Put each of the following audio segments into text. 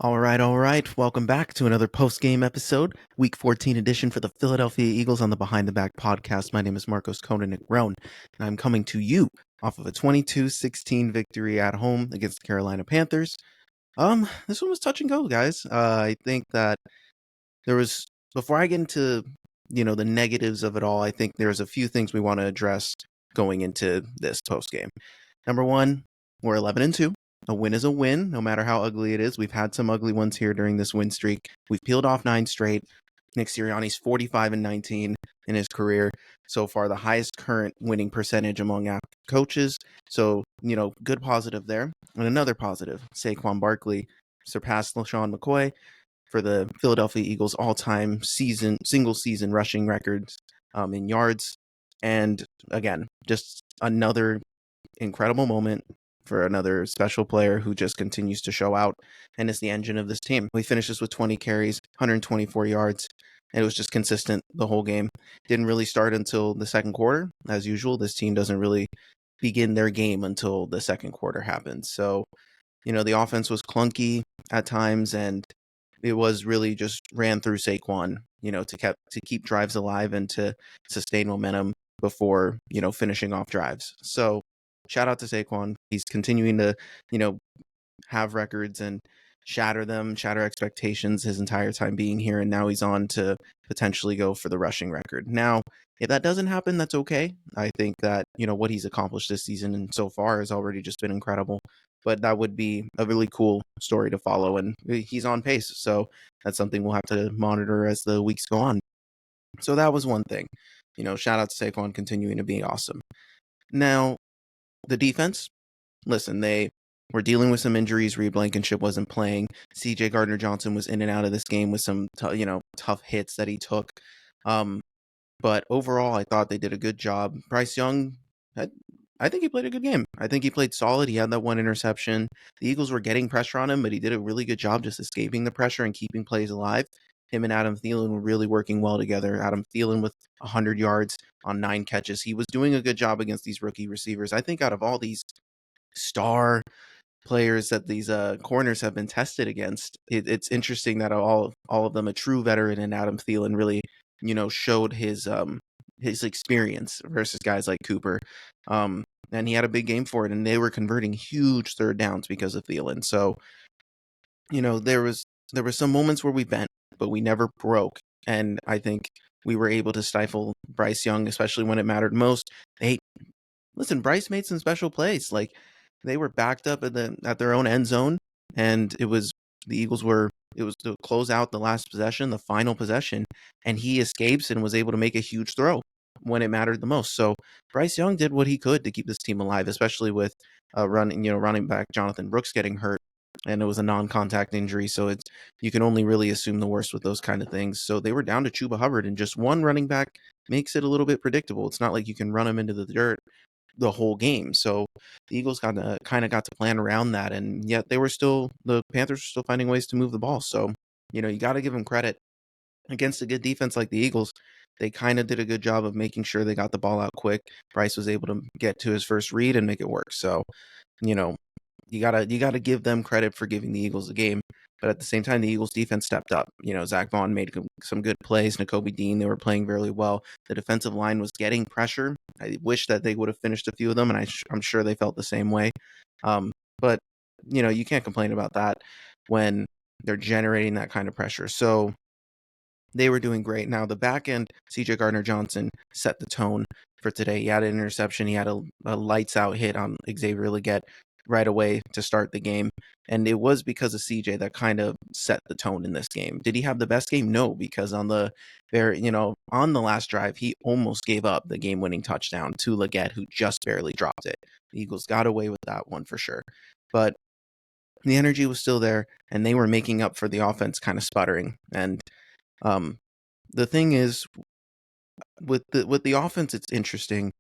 All right. Welcome back to another post-game episode, Week 14 edition for the Philadelphia Eagles on the Behind the Back podcast. My name is Marcos Koenig-Roan, and I'm coming to you off of a 22-16 victory at home against the Carolina Panthers. This one was touch and go, guys. I think that there was, before I get into, the negatives of it all, I think there's a few things we want to address going into this post-game. Number one, we're 11-2. A win is a win, no matter how ugly it is. We've had some ugly ones here during this win streak. We've peeled off 9 straight. Nick Sirianni's 45-19 in his career so far, the highest current winning percentage among coaches. So, good positive there. And another positive, Saquon Barkley surpassed LeSean McCoy for the Philadelphia Eagles all-time single season rushing records in yards. And again, just another incredible moment for another special player who just continues to show out and is the engine of this team. We finishes with 20 carries, 124 yards. And it was just consistent the whole game. Didn't really start until the second quarter. As usual, this team doesn't really begin their game until the second quarter happens. So, the offense was clunky at times, and it was really just ran through Saquon, to keep drives alive and to sustain momentum before, finishing off drives. So shout out to Saquon. He's continuing to, have records and shatter expectations his entire time being here. And now he's on to potentially go for the rushing record. Now, if that doesn't happen, that's okay. I think that, what he's accomplished this season and so far has already just been incredible. But that would be a really cool story to follow. And he's on pace. So that's something we'll have to monitor as the weeks go on. So that was one thing. Shout out to Saquon continuing to be awesome. Now, the defense, listen, they were dealing with some injuries. Reed Blankenship wasn't playing. C.J. Gardner-Johnson was in and out of this game with some, tough hits that he took. But overall, I thought they did a good job. Bryce Young, I think he played a good game. I think he played solid. He had that one interception. The Eagles were getting pressure on him, but he did a really good job just escaping the pressure and keeping plays alive. Him and Adam Thielen were really working well together. Adam Thielen with 100 yards on 9 catches. He was doing a good job against these rookie receivers. I think out of all these star players that these corners have been tested against, it's interesting that all of them, a true veteran in Adam Thielen, really showed his experience versus guys like Cooper, and he had a big game for it, and they were converting huge third downs because of Thielen. So there were some moments where we bent, but we never broke, and I think we were able to stifle Bryce Young, especially when it mattered most. Listen, Bryce made some special plays. Like, they were backed up at their own end zone, and it was to close out the last possession, the final possession, and he escapes and was able to make a huge throw when it mattered the most. So Bryce Young did what he could to keep this team alive, especially with running back Jonathan Brooks getting hurt, and it was a non-contact injury. So you can only really assume the worst with those kind of things. So they were down to Chuba Hubbard, and just one running back makes it a little bit predictable. It's not like you can run him into the dirt the whole game. So the Eagles got to plan around that, and yet the Panthers were still finding ways to move the ball. So, you got to give them credit. Against a good defense like the Eagles, they kind of did a good job of making sure they got the ball out quick. Bryce was able to get to his first read and make it work. So, you gotta give them credit for giving the Eagles the game. But at the same time, the Eagles defense stepped up. Zach Vaughn made some good plays. Nakobe Dean, they were playing very well. The defensive line was getting pressure. I wish that they would have finished a few of them, and I'm sure they felt the same way. But, you can't complain about that when they're generating that kind of pressure. So they were doing great. Now, the back end, C.J. Gardner-Johnson set the tone for today. He had an interception. He had a lights-out hit on Xavier Legette right away to start the game. And it was because of CJ that kind of set the tone in this game. Did he have the best game? No, because on the last drive, he almost gave up the game-winning touchdown to Legette, who just barely dropped it. The Eagles got away with that one for sure. But the energy was still there, and they were making up for the offense kind of sputtering. And the thing is, with the offense, it's interesting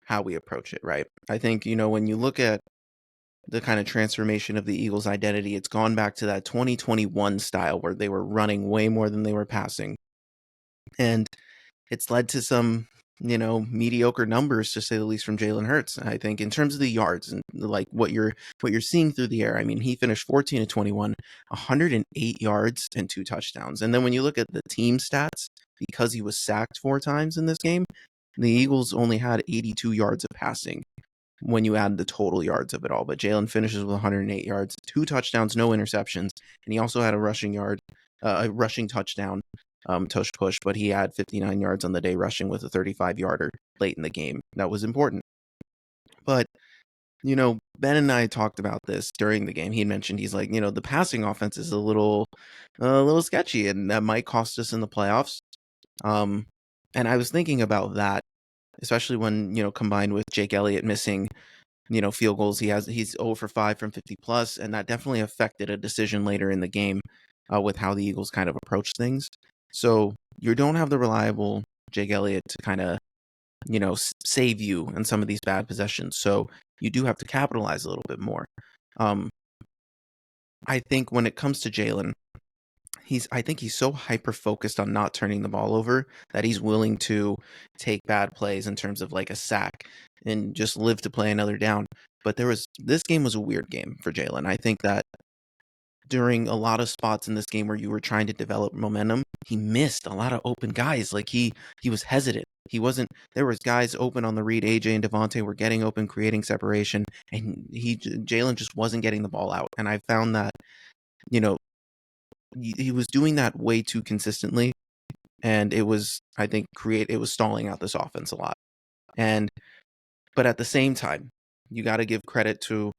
how we approach it, right? I think, when you look at the kind of transformation of the Eagles' identity, it's gone back to that 2021 style where they were running way more than they were passing. And it's led to some, mediocre numbers to say the least from Jalen Hurts. I think in terms of the yards and like what you're seeing through the air. I mean, he finished 14 to 21, 108 yards and 2 touchdowns. And then when you look at the team stats, because he was sacked 4 times in this game, the Eagles only had 82 yards of passing when you add the total yards of it all. But Jalen finishes with 108 yards, 2 touchdowns, no interceptions, and he also had a rushing touchdown, tush push, but he had 59 yards on the day rushing with a 35-yarder late in the game. That was important. But Ben and I talked about this during the game. He mentioned he's like, the passing offense is a little sketchy, and that might cost us in the playoffs. And I was thinking about that, especially when combined with Jake Elliott missing field goals. He's 0 for 5 from 50 plus, and that definitely affected a decision later in the game with how the Eagles kind of approach things. So you don't have the reliable Jake Elliott to kind of save you in some of these bad possessions. So you do have to capitalize a little bit more. I think when it comes to Jalen, I think he's so hyper focused on not turning the ball over that he's willing to take bad plays in terms of like a sack and just live to play another down. But this game was a weird game for Jalen. I think that during a lot of spots in this game where you were trying to develop momentum, he missed a lot of open guys. Like he was hesitant. There was guys open on the read. AJ and Devontae were getting open, creating separation, and Jalen just wasn't getting the ball out. And I found that, he was doing that way too consistently, and it was, I think, it was stalling out this offense a lot. But at the same time, you got to give credit to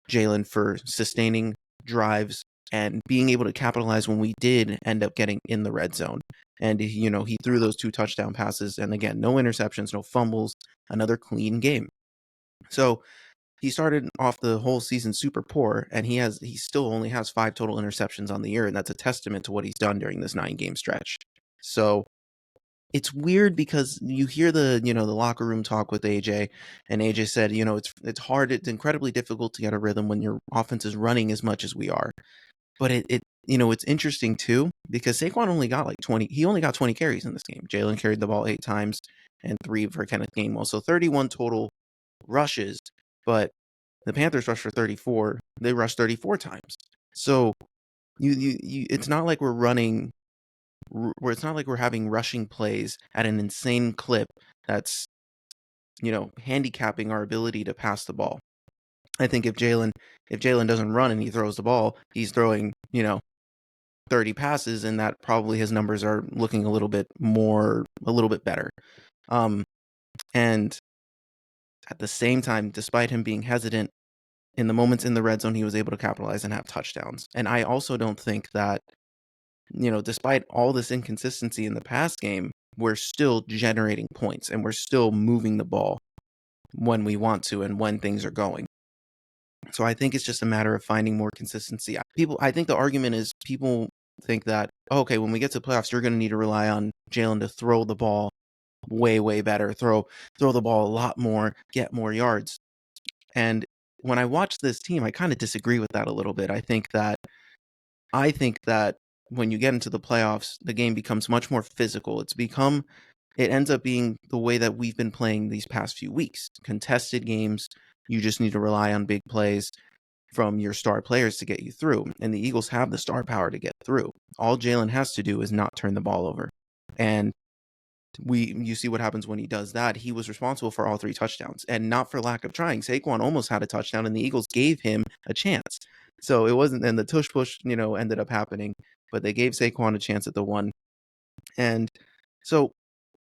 Jalen for sustaining drives and being able to capitalize when we did end up getting in the red zone. And he threw those 2 touchdown passes, and again, no interceptions, no fumbles, another clean game. So he started off the whole season super poor, and he still only has 5 total interceptions on the year, and that's a testament to what he's done during this 9-game stretch. So it's weird because you hear the locker room talk with AJ, and AJ said, it's hard, it's incredibly difficult to get a rhythm when your offense is running as much as we are. But it's interesting too, because Saquon only got 20 carries in this game. Jalen carried the ball 8 times and 3 for Kenneth Gainwell. So 31 total rushes, but the Panthers rushed for 34. They rushed 34 times. So it's not like it's not like we're having rushing plays at an insane clip that's handicapping our ability to pass the ball. I think if Jalen doesn't run and he throws the ball, he's throwing 30 passes, and that probably his numbers are looking a little bit better. And at the same time, despite him being hesitant, in the moments in the red zone, he was able to capitalize and have touchdowns. And I also don't think that, despite all this inconsistency in the pass game, we're still generating points and we're still moving the ball when we want to and when things are going. So I think it's just a matter of finding more consistency. I think the argument is people think that, okay, when we get to playoffs, you're going to need to rely on Jalen to throw the ball way, way better, throw the ball a lot more, get more yards. And when I watch this team, I kind of disagree with that a little bit. I think that when you get into the playoffs, the game becomes much more physical. It ends up being the way that we've been playing these past few weeks. Contested games, you just need to rely on big plays from your star players to get you through. And the Eagles have the star power to get through. All Jalen has to do is not turn the ball over. And you see what happens when he does that. He was responsible for all 3 touchdowns, and not for lack of trying. Saquon almost had a touchdown, and the Eagles gave him a chance. So it wasn't, and the tush push, ended up happening, but they gave Saquon a chance at the one. And so,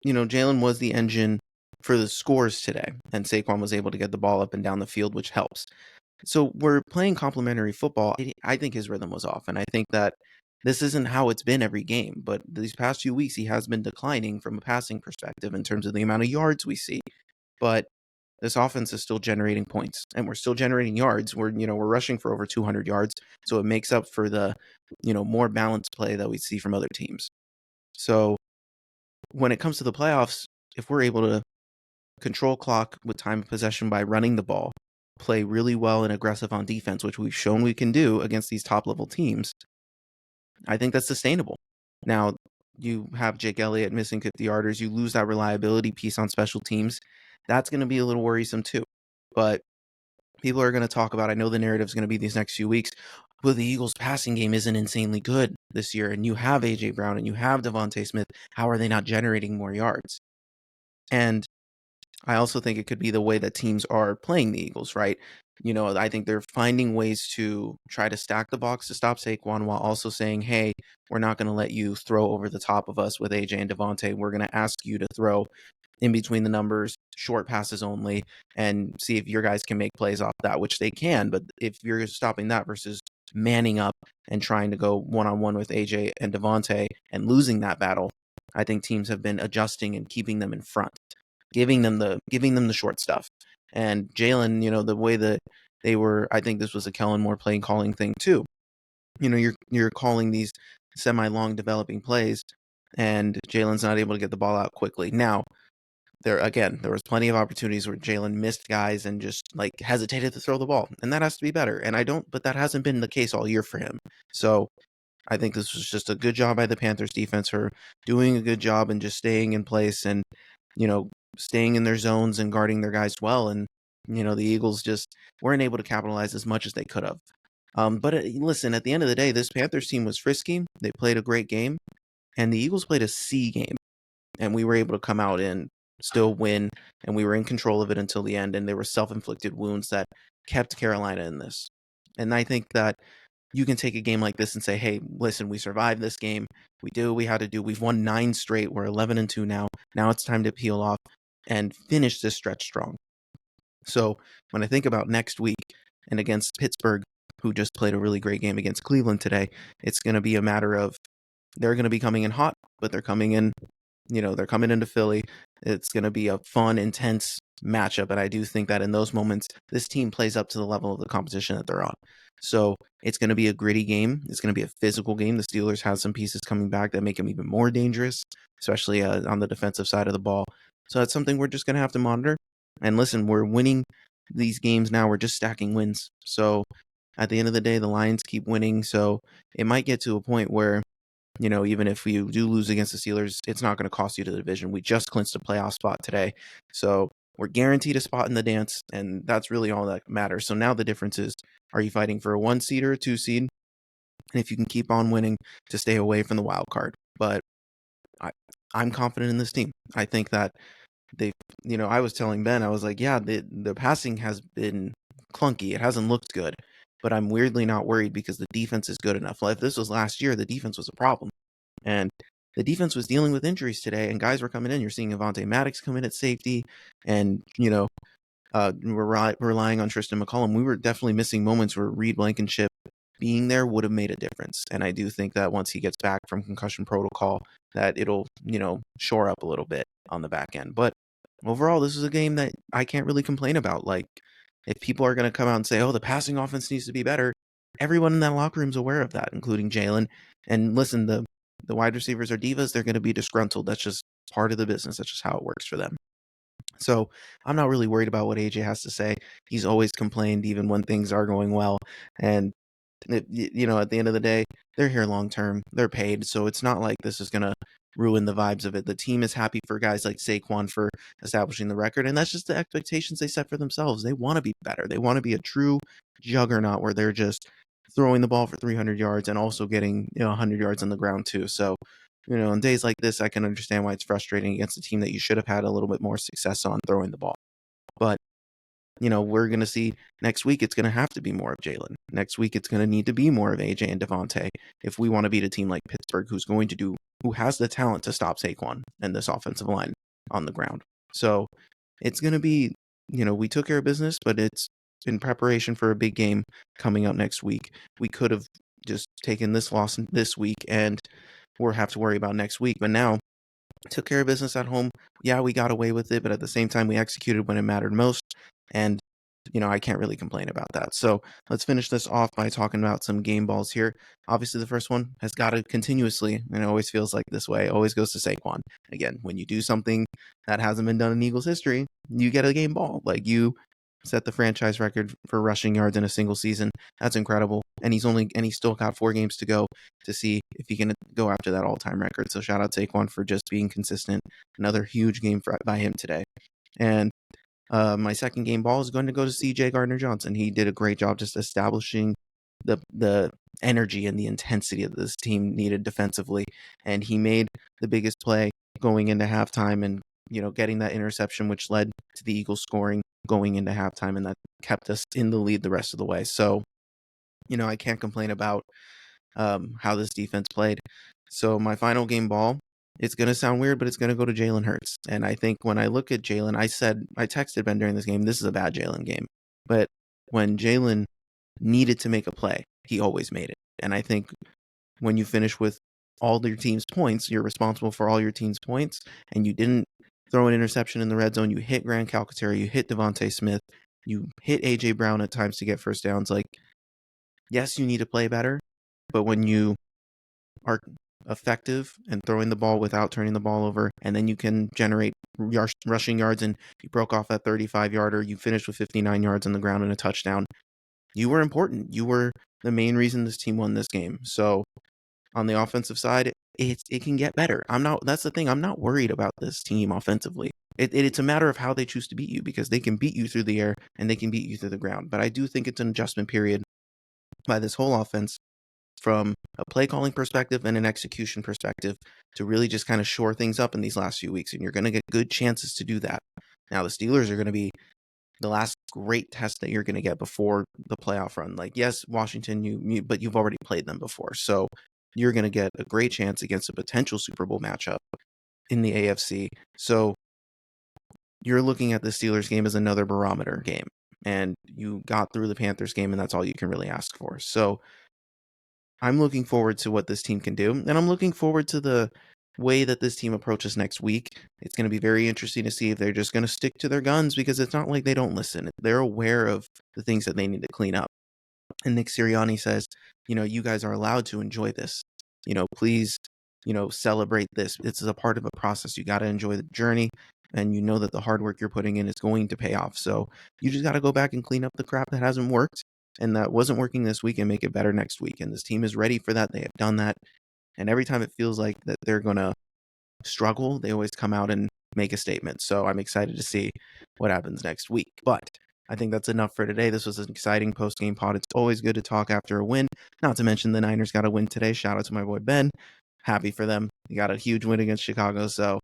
Jalen was the engine for the scores today, and Saquon was able to get the ball up and down the field, which helps. So we're playing complementary football. I think his rhythm was off, and I think that this isn't how it's been every game, but these past few weeks he has been declining from a passing perspective in terms of the amount of yards we see. But this offense is still generating points, and we're still generating yards. We're rushing for over 200 yards, so it makes up for the more balanced play that we see from other teams. So when it comes to the playoffs, if we're able to control clock with time of possession by running the ball, play really well and aggressive on defense, which we've shown we can do against these top level teams, I think that's sustainable. Now, you have Jake Elliott missing 50 yarders, you lose that reliability piece on special teams. That's going to be a little worrisome too. But people are going to talk about, I know the narrative is going to be these next few weeks, well, the Eagles passing game isn't insanely good this year, and you have A.J. Brown and you have Devontae Smith. How are they not generating more yards? And I also think it could be the way that teams are playing the Eagles, right? I think they're finding ways to try to stack the box to stop Saquon while also saying, hey, we're not going to let you throw over the top of us with AJ and Devontae. We're going to ask you to throw in between the numbers, short passes only, and see if your guys can make plays off that, which they can. But if you're stopping that versus manning up and trying to go one-on-one with AJ and Devontae and losing that battle, I think teams have been adjusting and keeping them in front, giving them the short stuff. And Jalen, the way that they were, I think this was a Kellen Moore play calling thing too. You're calling these semi-long developing plays, and Jalen's not able to get the ball out quickly. Now, there was plenty of opportunities where Jalen missed guys and just hesitated to throw the ball, and that has to be better. But that hasn't been the case all year for him. So I think this was just a good job by the Panthers defense for doing a good job and just staying in place and, staying in their zones and guarding their guys well. And, the Eagles just weren't able to capitalize as much as they could have. But listen, at the end of the day, this Panthers team was frisky. They played a great game, and the Eagles played a C game, and we were able to come out and still win, and we were in control of it until the end, and there were self-inflicted wounds that kept Carolina in this. And I think that you can take a game like this and say, hey, listen, we survived this game. We did what we had to do. We've won 9 straight. We're 11-2 now. Now it's time to peel off and finish this stretch strong. So when I think about next week and against Pittsburgh, who just played a really great game against Cleveland today, it's going to be a matter of they're going to be coming in hot, but they're coming in, they're coming into Philly. It's going to be a fun, intense matchup. And I do think that in those moments, this team plays up to the level of the competition that they're on. So it's going to be a gritty game. It's going to be a physical game. The Steelers have some pieces coming back that make them even more dangerous, especially on the defensive side of the ball. So that's something we're just going to have to monitor. And listen, we're winning these games now. We're just stacking wins. So at the end of the day, the Lions keep winning. So it might get to a point where, even if we do lose against the Steelers, it's not going to cost you the division. We just clinched a playoff spot today. So we're guaranteed a spot in the dance, and that's really all that matters. So now the difference is, are you fighting for a 1 seed or a 2 seed? And if you can keep on winning to stay away from the wild card. But I'm confident in this team. I think that I was telling Ben, I was like, yeah, the passing has been clunky. It hasn't looked good. But I'm weirdly not worried because the defense is good enough. If this was last year, the defense was a problem. And the defense was dealing with injuries today, and guys were coming in. You're seeing Avonte Maddox come in at safety, and, we're relying on Tristan McCollum. We were definitely missing moments where Reed Blankenship being there would have made a difference. And I do think that once he gets back from concussion protocol, that it'll, shore up a little bit on the back end. But overall, this is a game that I can't really complain about. If people are going to come out and say, oh, the passing offense needs to be better, everyone in that locker room is aware of that, including Jalen. And listen, the wide receivers are divas. They're going to be disgruntled. That's just part of the business. That's just how it works for them. So I'm not really worried about what AJ has to say. He's always complained even when things are going well. And, at the end of the day, they're here long term. They're paid. So it's not like this is going to ruin the vibes of it. The team is happy for guys like Saquon for establishing the record. And that's just the expectations they set for themselves. They want to be better. They want to be a true juggernaut where they're just throwing the ball for 300 yards and also getting 100 yards on the ground too. So on days like this, I can understand why it's frustrating against a team that you should have had a little bit more success on throwing the ball. But we're going to see next week, it's going to have to be more of Jalen. Next week, it's going to need to be more of AJ and Devontae if we want to beat a team like Pittsburgh, who has the talent to stop Saquon and this offensive line on the ground. So it's going to be, we took care of business, but it's in preparation for a big game coming up next week. We could have just taken this loss this week and we'll have to worry about next week. But now, took care of business at home. Yeah, we got away with it, but at the same time, we executed when it mattered most. And, I can't really complain about that. So let's finish this off by talking about some game balls here. Obviously, the first one has got to continuously, and it always feels like this way, always goes to Saquon. Again, when you do something that hasn't been done in Eagles history, you get a game ball. set the franchise record for rushing yards in a single season. That's incredible. And he's still got 4 games to go to see if he can go after that all-time record. So shout out Saquon for just being consistent. Another huge game by him today. And my second game ball is going to go to CJ Gardner-Johnson. He did a great job just establishing the energy and the intensity that this team needed defensively. And he made the biggest play going into halftime and, getting that interception, which led to the Eagles scoring going into halftime, and that kept us in the lead the rest of the way. So, I can't complain about how this defense played. So my final game ball, it's going to sound weird, but it's going to go to Jalen Hurts. And I think when I look at Jalen, I texted Ben during this game, this is a bad Jalen game. But when Jalen needed to make a play, he always made it. And I think when you finish with all your team's points, you're responsible for all your team's points, and you didn't throw an interception in the red zone. You hit Grand Calcaterra, you hit Devontae Smith, you hit A.J. Brown at times to get first downs. Like, yes, you need to play better, but when you are effective and throwing the ball without turning the ball over, and then you can generate rushing yards, and you broke off that 35-yarder, you finished with 59 yards on the ground and a touchdown, you were important. You were the main reason this team won this game. So on the offensive side, it can get better. That's the thing. I'm not worried about this team offensively. It's a matter of how they choose to beat you, because they can beat you through the air and they can beat you through the ground. But I do think it's an adjustment period by this whole offense from a play calling perspective and an execution perspective to really just kind of shore things up in these last few weeks. And you're going to get good chances to do that. Now, the Steelers are going to be the last great test that you're going to get before the playoff run. Like, yes, Washington, but you've already played them before. So you're going to get a great chance against a potential Super Bowl matchup in the AFC. So you're looking at the Steelers game as another barometer game. And you got through the Panthers game, and that's all you can really ask for. So I'm looking forward to what this team can do. And I'm looking forward to the way that this team approaches next week. It's going to be very interesting to see if they're just going to stick to their guns, because it's not like they don't listen. They're aware of the things that they need to clean up. And Nick Sirianni says, you guys are allowed to enjoy this. Please, celebrate this. It's a part of a process. You got to enjoy the journey, and you know that the hard work you're putting in is going to pay off. So you just got to go back and clean up the crap that hasn't worked and that wasn't working this week and make it better next week. And this team is ready for that. They have done that. And every time it feels like that they're going to struggle, they always come out and make a statement. So I'm excited to see what happens next week. But I think that's enough for today. This was an exciting post-game pod. It's always good to talk after a win. Not to mention the Niners got a win today. Shout out to my boy Ben. Happy for them. They got a huge win against Chicago. So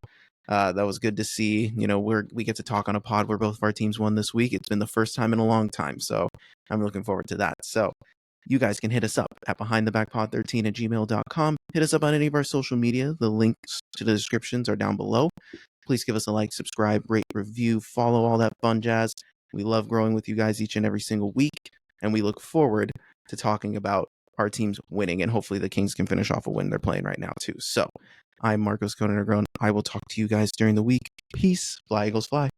that was good to see. We get to talk on a pod where both of our teams won this week. It's been the first time in a long time. So I'm looking forward to that. So you guys can hit us up at behindthebackpod13@gmail.com. Hit us up on any of our social media. The links to the descriptions are down below. Please give us a like, subscribe, rate, review, follow, all that fun jazz. We love growing with you guys each and every single week, and we look forward to talking about our teams winning, and hopefully the Kings can finish off a win they're playing right now too. So I'm Marcos Conan. I will talk to you guys during the week. Peace. Fly, Eagles, fly.